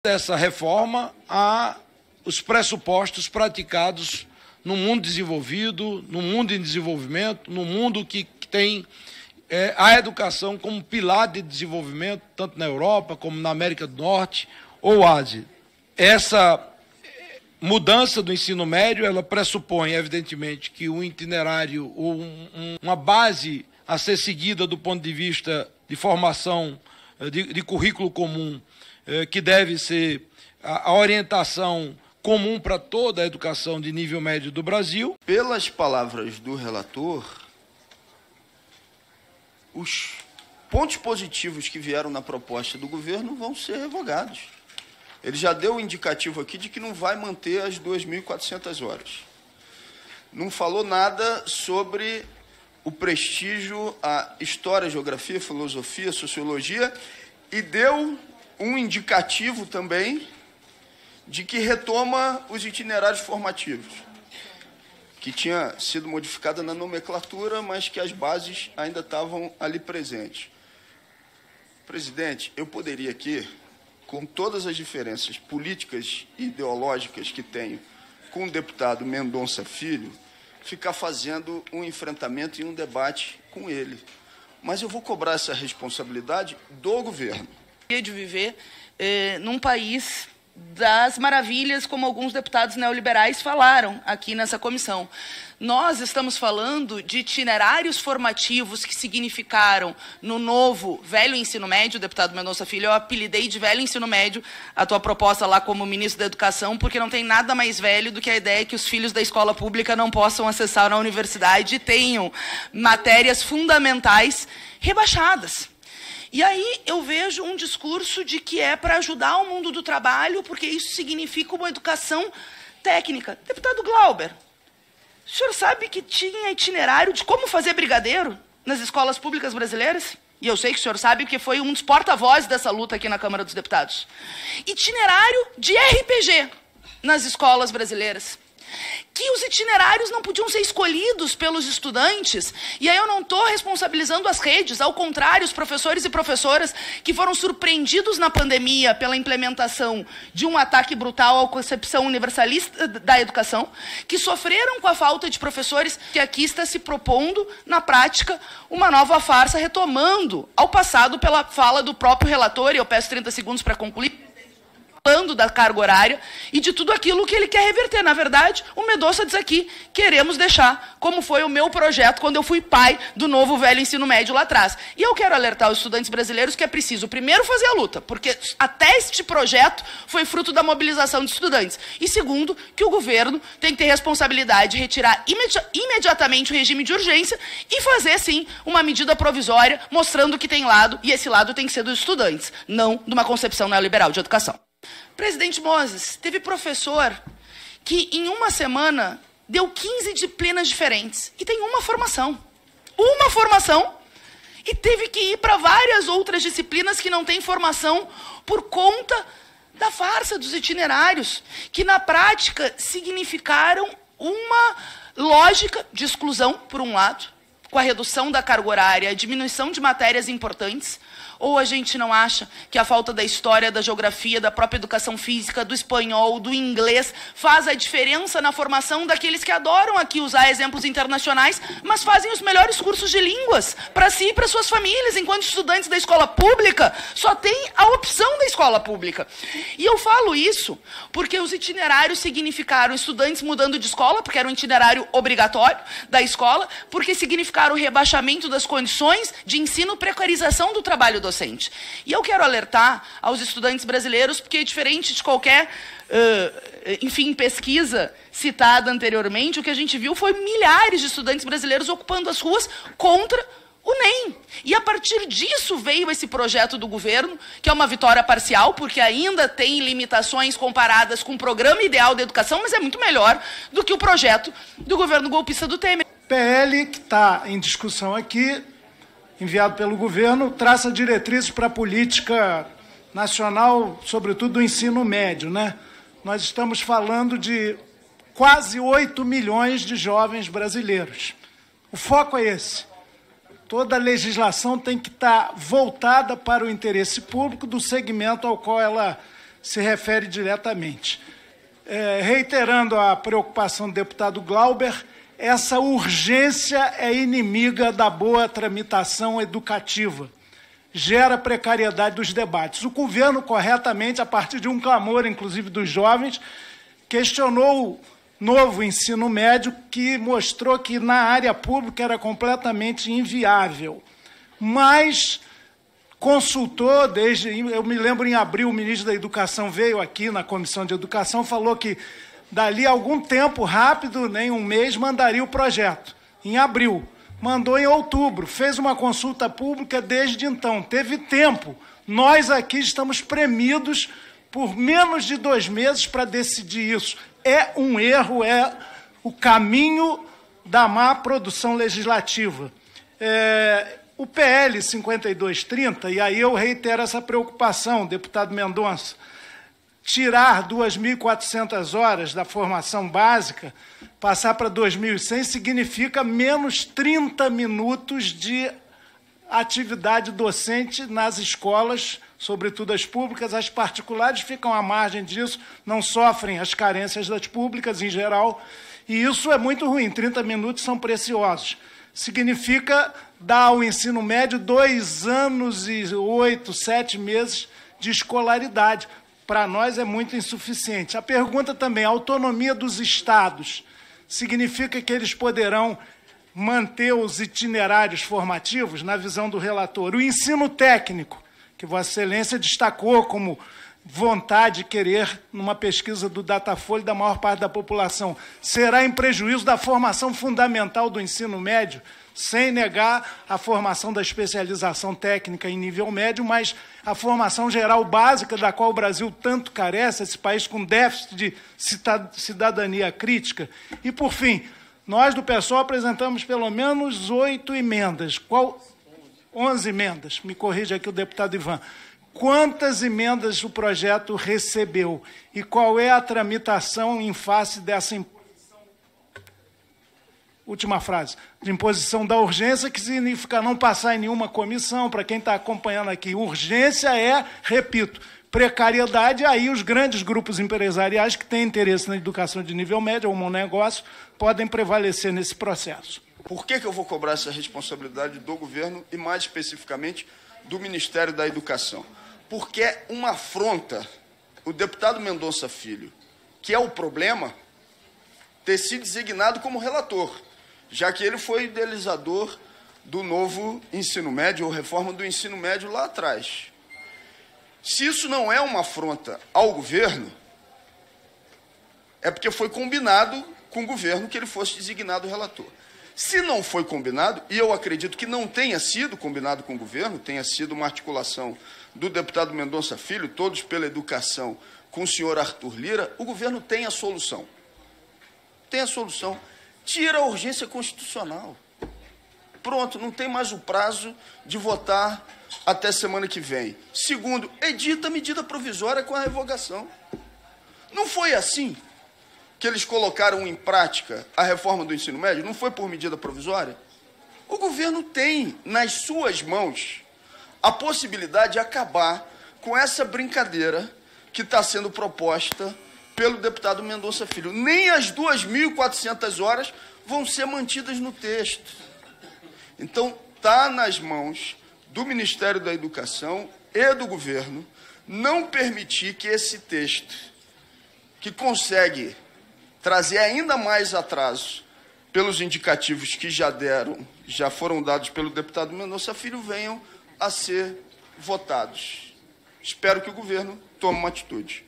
dessa reforma há os pressupostos praticados no mundo desenvolvido, no mundo em desenvolvimento, no mundo que tem a educação como pilar de desenvolvimento, tanto na Europa como na América do Norte ou Ásia. Essa mudança do ensino médio, ela pressupõe, evidentemente, que um itinerário ou uma base a ser seguida do ponto de vista de formação de currículo comum, que deve ser a orientação comum para toda a educação de nível médio do Brasil. Pelas palavras do relator, os pontos positivos que vieram na proposta do governo vão ser revogados. Ele já deu um indicativo aqui de que não vai manter as 2.400 horas. Não falou nada sobre o prestígio à história, geografia, filosofia, sociologia e deu um indicativo também de que retoma os itinerários formativos, que tinha sido modificada na nomenclatura, mas que as bases ainda estavam ali presentes. Presidente, eu poderia aqui, com todas as diferenças políticas e ideológicas que tenho com o deputado Mendonça Filho, ficar fazendo um enfrentamento e um debate com ele. Mas eu vou cobrar essa responsabilidade do governo. De viver num país das maravilhas, como alguns deputados neoliberais falaram aqui nessa comissão. Nós estamos falando de itinerários formativos que significaram no novo velho ensino médio, deputado Mendonça Filho, eu apelidei de velho ensino médio a tua proposta lá como ministro da Educação, porque não tem nada mais velho do que a ideia que os filhos da escola pública não possam acessar na universidade e tenham matérias fundamentais rebaixadas. E aí eu vejo um discurso de que é para ajudar o mundo do trabalho, porque isso significa uma educação técnica. Deputado Glauber, o senhor sabe que tinha itinerário de como fazer brigadeiro nas escolas públicas brasileiras? E eu sei que o senhor sabe, porque foi um dos porta-vozes dessa luta aqui na Câmara dos Deputados. Itinerário de RPG nas escolas brasileiras. Que os itinerários não podiam ser escolhidos pelos estudantes, e aí eu não estou responsabilizando as redes, ao contrário, os professores e professoras que foram surpreendidos na pandemia pela implementação de um ataque brutal à concepção universalista da educação, que sofreram com a falta de professores, que aqui está se propondo, na prática, uma nova farsa, retomando ao passado pela fala do próprio relator, e eu peço 30 segundos para concluir, falando da carga horária e de tudo aquilo que ele quer reverter. Na verdade, o Mendonça diz aqui, queremos deixar como foi o meu projeto quando eu fui pai do novo velho ensino médio lá atrás. E eu quero alertar os estudantes brasileiros que é preciso, primeiro, fazer a luta, porque até este projeto foi fruto da mobilização de estudantes. E segundo, que o governo tem que ter responsabilidade de retirar imediatamente o regime de urgência e fazer, sim, uma medida provisória mostrando que tem lado, e esse lado tem que ser dos estudantes, não de uma concepção neoliberal de educação. Presidente Moses, teve professor que em uma semana deu 15 disciplinas diferentes e tem uma formação, e teve que ir para várias outras disciplinas que não têm formação por conta da farsa dos itinerários, que na prática significaram uma lógica de exclusão, por um lado, com a redução da carga horária, a diminuição de matérias importantes. Ou a gente não acha que a falta da história, da geografia, da própria educação física, do espanhol, do inglês, faz a diferença na formação daqueles que adoram aqui usar exemplos internacionais, mas fazem os melhores cursos de línguas para si e para suas famílias, enquanto estudantes da escola pública só têm a opção da escola pública. E eu falo isso porque os itinerários significaram estudantes mudando de escola, porque era um itinerário obrigatório da escola, porque significaram o rebaixamento das condições de ensino, precarização do trabalho docente. E eu quero alertar aos estudantes brasileiros, porque diferente de qualquer, pesquisa citada anteriormente, o que a gente viu foi milhares de estudantes brasileiros ocupando as ruas contra o NEM. E a partir disso veio esse projeto do governo, que é uma vitória parcial, porque ainda tem limitações comparadas com o programa ideal da educação, mas é muito melhor do que o projeto do governo golpista do Temer. PL que está em discussão aqui, enviado pelo governo, traça diretrizes para a política nacional, sobretudo do ensino médio, né? Nós estamos falando de quase 8 milhões de jovens brasileiros. O foco é esse. Toda a legislação tem que estar voltada para o interesse público do segmento ao qual ela se refere diretamente. Reiterando a preocupação do deputado Glauber, essa urgência é inimiga da boa tramitação educativa. Gera precariedade dos debates. O governo, corretamente, a partir de um clamor, inclusive dos jovens, questionou o novo ensino médio, que mostrou que na área pública era completamente inviável. Mas consultou, eu me lembro em abril, o ministro da Educação veio aqui na Comissão de Educação, falou que dali a algum tempo, rápido, nem um mês, mandaria o projeto. Em abril. Mandou em outubro. Fez uma consulta pública desde então. Teve tempo. Nós aqui estamos premidos por menos de 2 meses para decidir isso. É um erro, é o caminho da má produção legislativa. O PL 5230, e aí eu reitero essa preocupação, deputado Mendonça, tirar 2.400 horas da formação básica, passar para 2.100, significa menos 30 minutos de atividade docente nas escolas, sobretudo as públicas. As particulares ficam à margem disso, não sofrem as carências das públicas em geral, e isso é muito ruim, 30 minutos são preciosos. Significa dar ao ensino médio 2 anos e 8, 7 meses de escolaridade. Para nós é muito insuficiente. A pergunta também, a autonomia dos estados, significa que eles poderão manter os itinerários formativos, na visão do relator? O ensino técnico, que Vossa Excelência destacou como vontade de querer, numa pesquisa do Datafolha, da maior parte da população, será em prejuízo da formação fundamental do ensino médio, sem negar a formação da especialização técnica em nível médio, mas a formação geral básica, da qual o Brasil tanto carece, esse país com déficit de cidadania crítica. E, por fim, nós do PSOL apresentamos pelo menos 8 emendas. 11 emendas, me corrige aqui o deputado Ivan. Quantas emendas o projeto recebeu? E qual é a tramitação em face dessa última frase, de imposição da urgência, que significa não passar em nenhuma comissão? Para quem está acompanhando aqui, urgência é, repito, precariedade, aí os grandes grupos empresariais que têm interesse na educação de nível médio ou um negócio podem prevalecer nesse processo. Por que eu vou cobrar essa responsabilidade do governo e, mais especificamente, do Ministério da Educação? Porque é uma afronta o deputado Mendonça Filho, que é o problema, ter sido designado como relator, já que ele foi idealizador do novo ensino médio, ou reforma do ensino médio lá atrás. Se isso não é uma afronta ao governo, é porque foi combinado com o governo que ele fosse designado relator. Se não foi combinado, e eu acredito que não tenha sido combinado com o governo, tenha sido uma articulação do deputado Mendonça Filho, todos pela educação, com o senhor Arthur Lira, o governo tem a solução. Tem a solução. Tira a urgência constitucional. Pronto, não tem mais o prazo de votar até semana que vem. Segundo, edita a medida provisória com a revogação. Não foi assim que eles colocaram em prática a reforma do ensino médio? Não foi por medida provisória? O governo tem nas suas mãos a possibilidade de acabar com essa brincadeira que está sendo proposta pelo deputado Mendonça Filho. Nem as 2.400 horas vão ser mantidas no texto. Então, está nas mãos do Ministério da Educação e do governo não permitir que esse texto, que consegue trazer ainda mais atraso pelos indicativos que já foram dados pelo deputado Mendonça Filho, venham a ser votados. Espero que o governo tome uma atitude.